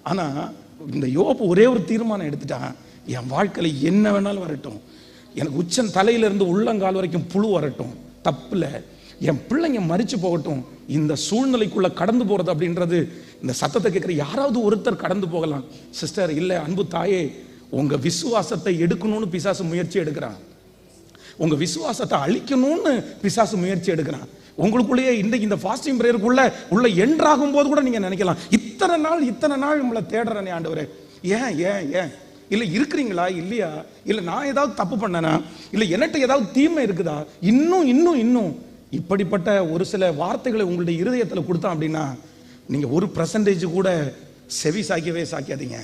ஆனா இந்த யோபு ஒரே ஒரு தீர்மானம் எடுத்துட்டான், என் வாழ்க்கையில என்ன வேணாலும் வரட்டும், எனக்கு உச்சன் தலையிலிருந்து உள்ளங்கால் வரைக்கும் புழு வரட்டும், தப்புல என் பிள்ளைங்க மரிச்சு போகட்டும், இந்த சூழ்நிலைக்குள்ள கடந்து போறது அப்படின்றது, இந்த சத்தத்தை கேட்கிற யாராவது ஒருத்தர் கடந்து போகலாம். சிஸ்டர், இல்ல அன்பு தாயே, உங்க விசுவாசத்தை எடுக்கணும்னு பிசாசு முயற்சி எடுக்கிறான், உங்க விசுவாசத்தை அழிக்கணும்னு பிசாசு முயற்சி எடுக்கிறான். உங்களுக்குள்ளேயே இன்றைக்கு இந்த ஃபாஸ்டிங் பிரேயருக்குள்ள உள்ள என்ட்ராகும் போது கூட நீங்க நினைக்கலாம், இத்தனை நாள் நம்மளை தேடுறேனே ஆண்டவரே, ஏன் ஏன் ஏன் இல்ல இருக்கிறீங்களா இல்லையா, இல்ல நான் ஏதாவது தப்பு பண்ணனா, இல்ல என்கிட்ட ஏதாவது தீமை இருக்குதா, இன்னும் இன்னும் இன்னும் இப்படிப்பட்ட ஒரு சில வார்த்தைகளை உங்களுடைய இருதயத்துல கொடுத்தான் அப்படின்னா நீங்க 1% கூட செவி சாய்க்காதீங்க.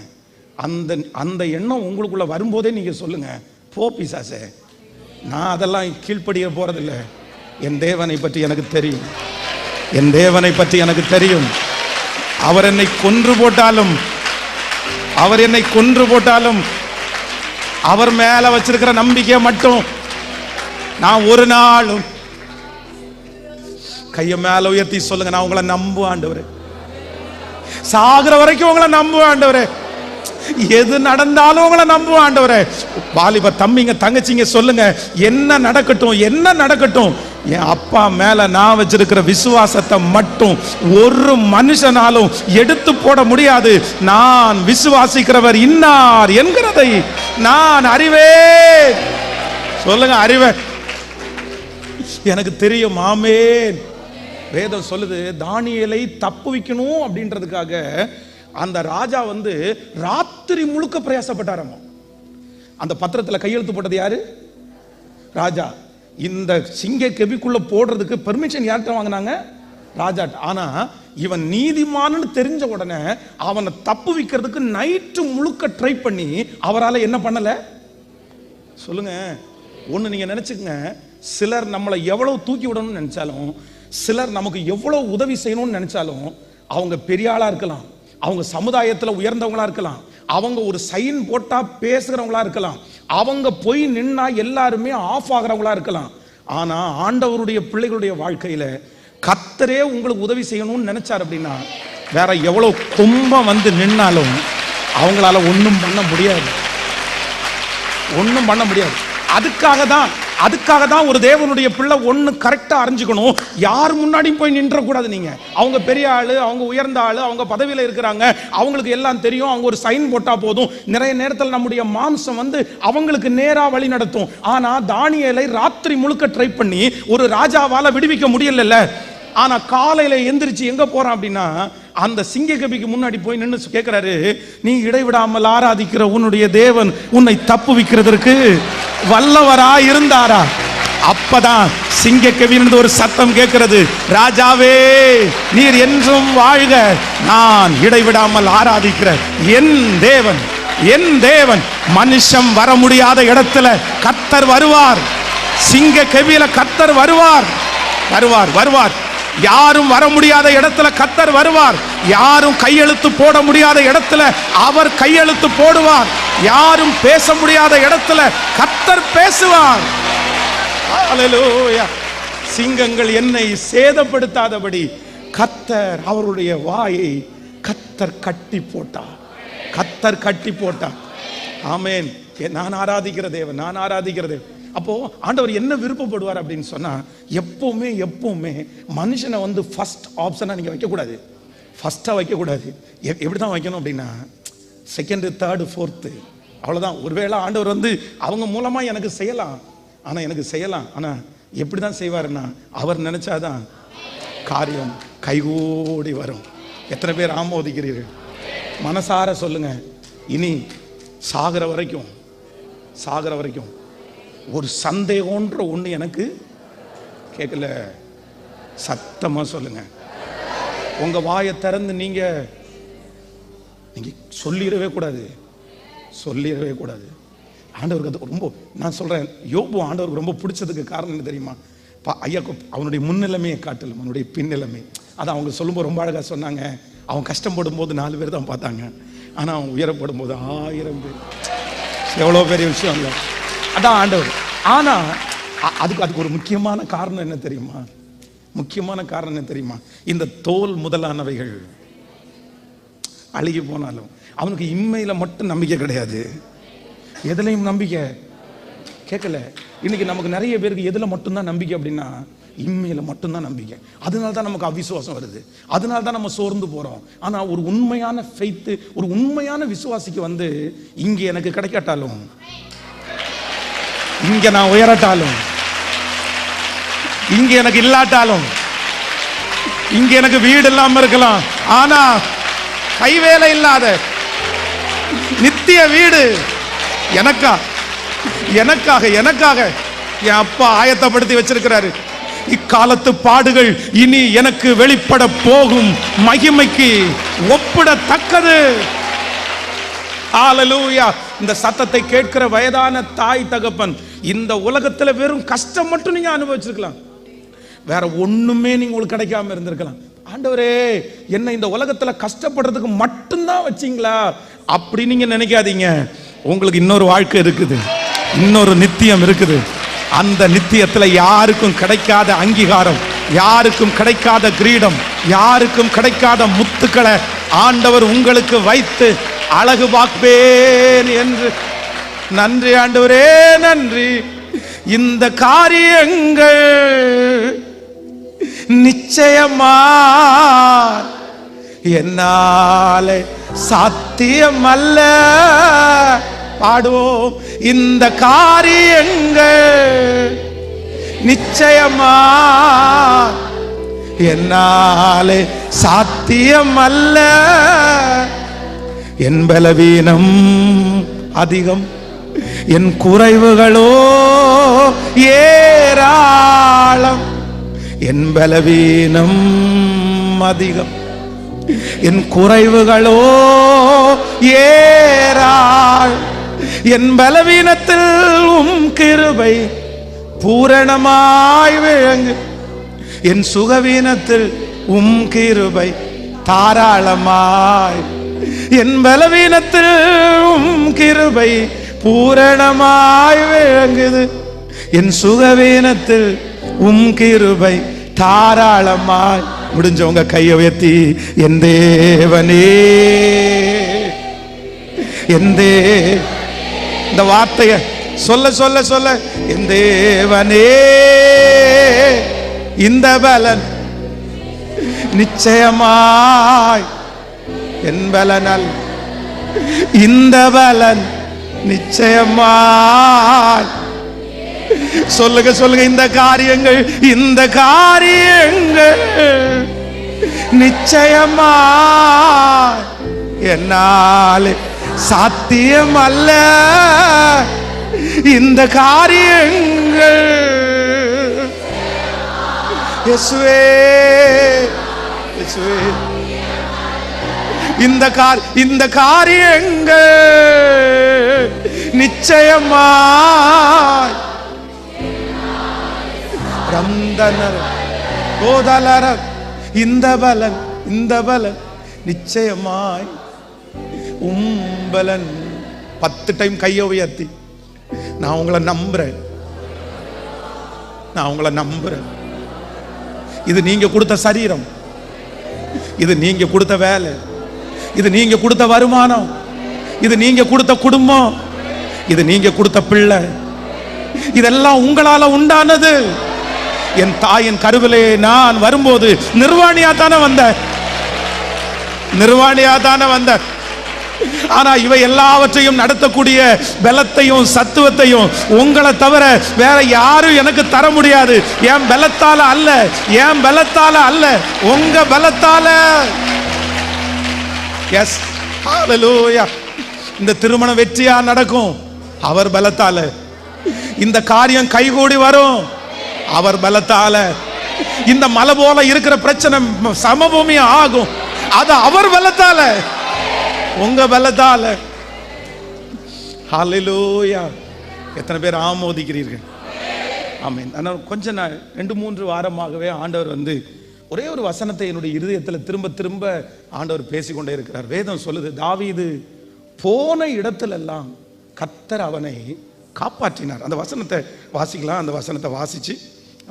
அந்த எண்ணம் உங்களுக்குள்ள வரும்போதே நீங்க சொல்லுங்க, போ பிசாசே, நான் அதெல்லாம் கீழ்ப்படிய போறதில்லை. என் தேவனை பற்றி எனக்கு தெரியும், என் தேவனை பற்றி எனக்கு தெரியும். அவர் என்னை கொன்று போட்டாலும் அவர் மேல வச்சிருக்கிற நம்பிக்கை மட்டும் நான் ஒரு நாளும், கைய மேல உயர்த்தி சொல்லுங்க, நான் உங்களை நம்புவேன் ஆண்டவரே, சாகுற வரைக்கும் உங்களை நம்புவேன் ஆண்டவரே, எது நடந்தாலும் உங்களை நம்புவேன் ஆண்டவரே. வாலிப தம்பிங்க தங்கச்சிங்க சொல்லுங்க, என்ன நடக்கட்டும் என் அப்பா மேல நான் வச்சிருக்கிற விசுவாசத்தை மட்டும் ஒரு மனுஷனாலும் எடுத்து போட முடியாது. நான் விசுவாசிக்கிறவர் இன்னார் என்கிறதை நான் அறிவேன். சொல்லுங்க, அறிவேன், எனக்கு தெரியும். ஆமென். வேதம் சொல்லுது, தானியேலை தப்புவிக்கணும் அப்படின்றதுக்காக அந்த ராஜா ராத்திரி முழுக்க பிரயாசப்பட்டாராம். அந்த பத்திரத்துல கையெழுத்து போட்டது யாரு? ராஜா. இந்த சிங்க கெபிக்குள்ள போடுறதுக்கு பெர்மிஷன் யார்கிட்ட வாங்கினாங்க? ராஜா. ஆனா இவன் நீதிமான்னு தெரிஞ்ச உடனே அவனை தப்புவிக்கிறதுக்கு நைட்டு முழுக்க ட்ரை பண்ணி அவரால் என்ன பண்ணல? சொல்லுங்க. ஒண்ணு நீங்க நினைச்சுக்கங்க, சிலர் நம்மளை எவ்வளவு தூக்கி விடணும்னு நினைச்சாலும், சிலர் நமக்கு எவ்வளவு உதவி செய்யணும்னு நினைச்சாலும், அவங்க பெரிய ஆளா இருக்கலாம், அவங்க சமுதாயத்தில் உயர்ந்தவங்களா இருக்கலாம், அவங்க ஒரு சைன் போட்டா பேசுகிறவங்களா இருக்கலாம், அவங்க போய் நின்னா எல்லாருமே ஆஃப் ஆகிறவங்களா இருக்கலாம். ஆனா ஆண்டவருடைய பிள்ளைகளுடைய வாழ்க்கையில கர்த்தரே உங்களுக்கு உதவி செய்யணும்னு நினைச்சார் அப்படின்னா, வேற எவ்வளவு கும்பம் நின்னாலும் அவங்களால ஒன்றும் பண்ண முடியாது. அதுக்காக தான் ஒரு தேவனுடைய பிள்ளை ஒண்ணு கரெக்டா அறிஞ்சுக்கணும், யார் முன்னாடியும் போய் நின்ற கூடாது. நீங்க அவங்க பெரிய ஆளு, அவங்க உயர்ந்த ஆளு, அவங்க பதவியில இருக்கிறாங்க, அவங்களுக்கு எல்லாம் தெரியும், அவங்க ஒரு சைன் போட்டா போதும். நிறைய நேரத்தில் நம்முடைய மாம்சம் அவங்களுக்கு நேரா வழி நடத்தும். ஆனா தானியேலை ராத்திரி முழுக்க ட்ரை பண்ணி ஒரு ராஜாவால விடுவிக்க முடியல. ஆனா காலையில எந்திரிச்சு எங்க போறான் அப்படின்னா, அந்த சிங்க கபிக்கு முன்னாடி போய் நின்று கேட்கிறாரு, நீ இடைவிடாமல் ஆராதிக்கிற உன்னுடைய தேவன் உன்னை தப்புவிக்கிறதற்கு வல்லவரா இருந்தாரா? அப்பதான் சிங்க கவியிலிருந்து ஒரு சத்தம் கேட்கிறது, ராஜாவே நீர் என்றும் வாழ்க, நான் இடைவிடாமல் ஆராதிக்கிற என் தேவன் மனுஷன் வர முடியாத இடத்துல கர்த்தர் வருவார். சிங்க கவியில கர்த்தர் வருவார். யாரும் வர முடியாத இடத்துல கர்த்தர் வருவார். யாரும் கையெழுத்து போட முடியாத இடத்துல அவர் கையெழுத்து போடுவார். யாரும் பேச முடியாத இடத்துல கர்த்தர் பேசுவார். ஹல்லேலூயா. சிங்கங்கள் என்னை சேதப்படுத்தாதபடி கர்த்தர் அவருடைய வாயை கர்த்தர் கட்டி போட்டார். ஆமென். நான் ஆராதிக்கிற தேவன். அப்போ ஆண்டவர் என்ன விருப்பப்படுவார் அப்படின்னு சொன்னா, எப்பவுமே மனுஷனை ஃபர்ஸ்ட் ஆப்ஷனா நீங்க வைக்கக்கூடாது, ஃபர்ஸ்டா வைக்கக்கூடாது. எப்படிதான் வைக்கணும் அப்படின்னா, செகண்ட், தேர்டு, ஃபோர்த்து, அவ்வளவுதான். ஒருவேளை ஆண்டவர் அவங்க மூலமா எனக்கு செய்யலாம், ஆனா எப்படிதான் செய்வாருன்னா, அவர் நினைச்சாதான் காரியம் கைகூடி வரும். எத்தனை பேர் ஆமோதிக்கிறீர்கள்? மனசார சொல்லுங்க. இனி சாகிற வரைக்கும் ஒரு சந்தேகம்ன்ற ஒண்ணு எனக்கு கேட்கல. சத்தமா சொல்லுங்க. உங்க வாயை திறந்து நீங்க சொல்லிடவே கூடாது. ஆண்டவருக்கு அது ரொம்ப, நான் சொல்றேன், யோபு ஆண்டவருக்கு ரொம்ப பிடிச்சதுக்கு காரணம் என்ன தெரியுமா? ஐயா அவனுடைய முன்னிலைமையை காட்டலும் அவனுடைய பின்னிலைமை. அதை அவங்க சொல்லும்போது ரொம்ப அழகா சொன்னாங்க. அவன் கஷ்டப்படும் போது 4 பேர் தான் பார்த்தாங்க, ஆனா அவன் உயரப்படும் போது 1000 பேர். எவ்வளவு பெரிய விஷயம் இல்லை? அதான் ஆண்டவர். ஆனா அதுக்கு ஒரு முக்கியமான காரணம் என்ன தெரியுமா? இந்த தோல் முதலானவைகள் அழுகி போனாலும் அவனுக்கு இம்மையில மட்டும் நம்பிக்கை கிடையாது. எதுலையும் நம்பிக்கை கேட்கல. இன்னைக்கு நமக்கு நிறைய பேருக்கு எதுல மட்டும்தான் நம்பிக்கை அப்படின்னா இம்மையில மட்டும்தான் நம்பிக்கை. அதனால தான் நமக்கு அவிசுவாசம் வருது, அதனால தான் நம்ம சோர்ந்து போறோம். ஆனா ஒரு உண்மையான ஃபெய்த், ஒரு உண்மையான விசுவாசிக்கு வந்து இங்க எனக்கு கிடைக்காட்டாலும், இங்க நான் உயரட்டாலும், இங்க எனக்கு இல்லாட்டாலும், இங்க எனக்கு வீடு இல்லாம இருக்கலாம், ஆனா கைவேலை இல்லாத நித்திய வீடு எனக்காக எனக்காக எனக்காக என் அப்பா ஆயத்தப்படுத்தி வச்சிருக்கிறாரு. இக்காலத்து பாடுகள் இனி எனக்கு வெளிப்பட போகும் மகிமைக்கு ஒப்பிடத்தக்கது. ஹல்லேலூயா. இந்த சத்தத்தை கேட்கிற வயதான தாய் தகப்பன், இந்த உலகத்துல வெறும் கஷ்டம் மட்டும் நீங்க அனுபவிச்சிருக்கலாம், வேற ஒண்ணுமே நீங்க உங்களுக்கு கிடைக்காம இருந்திருக்கலாம். ஆண்டவரே என்ன இந்த உலகத்துல கஷ்டப்படுறதுக்கு மட்டும்தான் வச்சீங்களா அப்படி நீங்க நினைக்காதீங்க. உங்களுக்கு இன்னொரு வாழ்க்கை இருக்குது, இன்னொரு நித்தியம் இருக்குது. அந்த நித்தியத்துல யாருக்கும் கிடைக்காத அங்கீகாரம், யாருக்கும் கிடைக்காத கிரீடம், யாருக்கும் கிடைக்காத முத்துக்களை ஆண்டவர் உங்களுக்கு வைத்து அழகு பார்ப்பேன் என்று. நன்றி ஆண்டவரே, நன்றி. இந்த காரியங்கள் நிச்சயமா என்னாலே சாத்தியம் அல்ல. பாடுவோம். இந்த காரியங்கள் நிச்சயமா என்னாலே சாத்தியம் அல்ல. என் பலவீனம் அதிகம், என் குறைவுகளோ ஏராளம். என் பலவீனம் அதிகம், என் குறைவுகளோ ஏராளம். என் பலவீனத்தில் உம் கிருபை பூரணமாய் விளங்கு. என் சுகவீனத்தில் உம் கிருபை தாராளமாய். என் பலவீனத்தில் உம் கிருபை பூரணமாய் விளங்குது. என் சுகவீனத்தில் உம் கிருபை தாராளமாய். முடிஞ்சவங்க கையை உயர்த்தி, என் தேவனே, என் இந்த வார்த்தைய சொல்ல சொல்ல சொல்ல, என் தேவனே இந்த பலன் நிச்சயமாய் என் பலனல், இந்த பலன் நிச்சயமாய். சொல்லுங்க சொல்லுங்க, இந்த காரியங்கள், இந்த காரியங்கள் நிச்சயமாய் என்னாலே சாத்தியம் அல்ல. இந்த காரியங்கள் இயேசுவே, இயேசுவே, இந்த காரியங்கள் நிச்சயமாய் ரந்தனர் கோதலர. இந்த பலன், இந்த பலன் நிச்சயமாய் உம்பலன். 10 டைம் கையை உயர்த்தி, நான் உங்களை நம்புறேன், நான் உங்களை நம்புறேன். இது நீங்க கொடுத்த சரீரம், இது நீங்க கொடுத்த வேலை, இது நீங்க கொடுத்த வருமானம், இது நீங்க கொடுத்த குடும்பம், இது நீங்க கொடுத்த பிள்ளை, இதெல்லாம் உங்களால உண்டானது. என் தாயின் கருவிலே நான் வரும்போது நிர்வாணியா தானே வந்த, நிர்வாணியா தானே வந்த. ஆனா இவை எல்லாவற்றையும் நடத்தக்கூடிய பலத்தையும் சத்துவத்தையும் உங்களை தவிர வேற யாரும் எனக்கு தர முடியாது. என் பலத்தால அல்ல, என் பலத்தால அல்ல, உங்க பலத்தால. எஸ், ஹல்லேலூயா. இந்த திருமணம் வெற்றியா நடக்கும் அவர் பலத்தால. இந்த காரியம் கைகூடி வரும் அவர் பலத்தால. இந்த மலை போல இருக்கிற பிரச்சனை சமபூமி ஆகும், அது அவர் பலத்தால, உங்க பலத்தால. ஹல்லேலூயா. எத்தனை பேர் ஆமோதிக்கிறீர்கள்? ஆமென். ஆனால் கொஞ்ச நாள் 2-3 வாரமாகவே ஆண்டவர் வந்து ஒரே ஒரு வசனத்தை என்னுடைய இருதயத்தில் திரும்ப திரும்ப ஆண்டவர் பேசிக்கொண்டே இருக்கிறார். வேதம் சொல்லுது, தாவீது போன இடத்துல எல்லாம் கர்த்தர் அவனை காப்பாற்றினார். அந்த வசனத்தை வாசிக்கலாம். அந்த வசனத்தை வாசிச்சு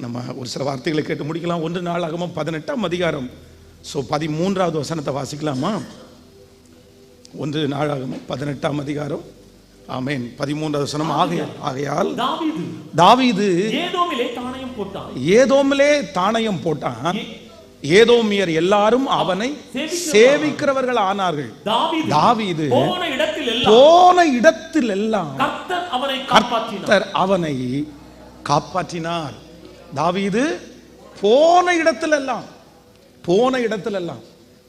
நம்ம ஒரு சில வார்த்தைகளை கேட்டு முடிக்கலாம். 1 நாளாகமம் 18ஆம் அதிகாரம் 13வது வசனத்தை வாசிக்கலாமா? 1 நாளாகமம் 18ஆம் அதிகாரம், ஆமென், 13வது வசனம். ஆகையால் தாவீது ஏதோமிலே தானயம் போட்டான். ஏதோமியர் எல்லாரும் அவனை சேவிக்கிறவர்கள் ஆனார்கள். தாவீது போன இடத்தில் எல்லாம் கர்த்தர் அவனை காப்பாற்றினார். தாவீது போன இடத்திலெல்லாம்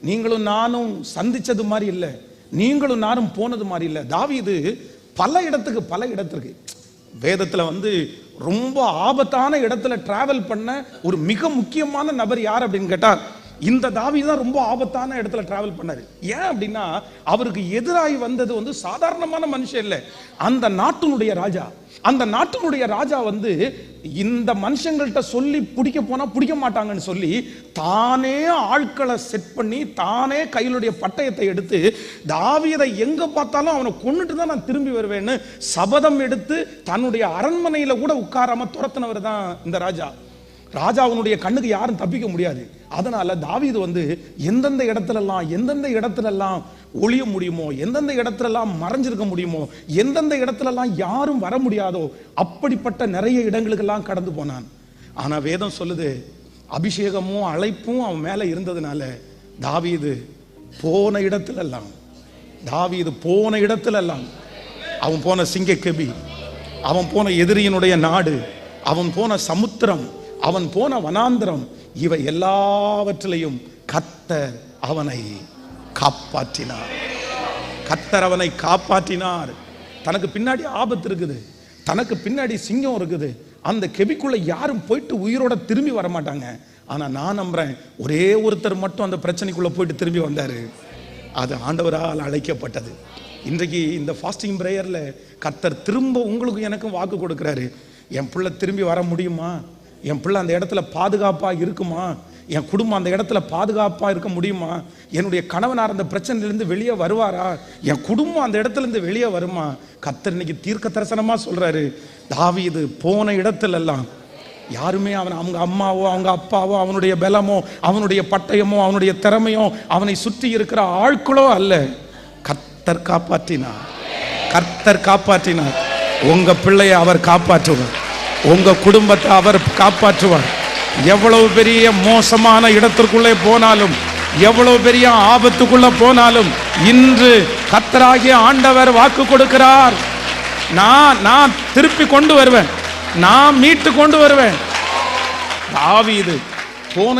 நீங்களும் நானும் சந்திச்சது மாதிரி இல்லை, நீங்களும் நானும் போனது மாதிரி இல்லை. தாவீது பல இடத்திற்கு வேதத்துல ரொம்ப ஆபத்தான இடத்துல டிராவல் பண்ண ஒரு மிக முக்கியமான நபர் யார் அப்படின்னு கேட்டா, இந்த தாவீது தான் ரொம்ப ஆபத்தான இடத்துல டிராவல் பண்ணாரு. ஏன் அப்படின்னா, அவருக்கு எதிராகி வந்தது சாதாரணமான மனுஷன் இல்லை, அந்த நாட்டினுடைய ராஜா. அந்த நாட்டினுடைய ராஜா இந்த மனுஷங்கள்ட்ட சொல்லி பிடிக்க போனா பிடிக்க மாட்டாங்கன்னு சொல்லி தானே ஆட்களை செட் பண்ணி தானே கையிலுடைய பட்டயத்தை எடுத்து தாவீதை எங்க பார்த்தாலும் அவனை கொன்னுட்டு தான் நான் திரும்பி வருவேன்னு சபதம் எடுத்து தன்னுடைய அரண்மனையில கூட உட்காராம துரத்தினவர் தான் இந்த ராஜா. ராஜாவுடைய கண்ணுக்கு யாரும் தப்பிக்க முடியாது. அதனால தாவீது எந்தெந்த இடத்துலலாம் ஒளிய முடியுமோ, எந்தெந்த இடத்துலலாம் மறைஞ்சிருக்க முடியுமோ, எந்தெந்த இடத்துலலாம் யாரும் வர முடியாதோ அப்படிப்பட்ட நிறைய இடங்களுக்கெல்லாம் கடந்து போனான். ஆனா வேதம் சொல்லுது, அபிஷேகமும் அழைப்பும் அவன் மேல இருந்ததுனால தாவீது போன இடத்துலெல்லாம் அவன் போன சிங்கக்கெபி, அவன் போன எதிரியினுடைய நாடு, அவன் போன சமுத்திரம், அவன் போன வனாந்திரம், இவை எல்லாவற்றிலையும் கர்த்தர் அவனை காப்பாற்றினார். தனக்கு பின்னாடி ஆபத்து இருக்குது, தனக்கு பின்னாடி சிங்கம் இருக்குது, அந்த கெபிக்குள்ள யாரும் போயிட்டு உயிரோட திரும்பி வர மாட்டாங்க. ஆனா நான் நம்புறேன், ஒரே ஒருத்தர் மட்டும் அந்த பிரச்சனைக்குள்ள போயிட்டு திரும்பி வந்தாரு. அது ஆண்டவரால் அழைக்கப்பட்டது. இன்றைக்கு இந்த ஃபாஸ்டிங் பிரேயர்ல கர்த்தர் திரும்ப உங்களுக்கு எனக்கும் வாக்கு கொடுக்கிறாரு. என் பிள்ளை திரும்பி வர முடியுமா? என் பிள்ளை அந்த இடத்துல பாதுகாப்பா இருக்குமா? என் குடும்பம் அந்த இடத்துல பாதுகாப்பா இருக்க முடியுமா? என்னுடைய கணவனார் அந்த பிரச்சனையிலிருந்து வெளியே வருவாரா? என் குடும்பம் அந்த இடத்துல இருந்து வெளியே வருமா? கர்த்தர் இன்னைக்கு தீர்க்க தரிசனமா சொல்றாரு, தாவீது போன இடத்துல எல்லாம் யாருமே அவங்க அம்மாவோ அவங்க அப்பாவோ அவனுடைய பலமோ அவனுடைய பட்டயமோ அவனுடைய திறமையோ அவனை சுற்றி இருக்கிற ஆட்களோ அல்ல, கர்த்தர் காப்பாற்றினார். உங்க பிள்ளையை அவர் காப்பாற்றுவார், உங்க குடும்பத்தை அவர் காப்பாற்றுவார். எவ்வளவு பெரிய மோசமான இடத்திற்குள்ளே போனாலும், எவ்வளவு பெரிய ஆபத்துக்குள்ள போனாலும், இன்று கர்த்தராகிய ஆண்டவர் வாக்கு கொடுக்கிறார், நான் திருப்பி கொண்டு வருவேன், நான் மீட்டு கொண்டு வருவேன். தாவீது போன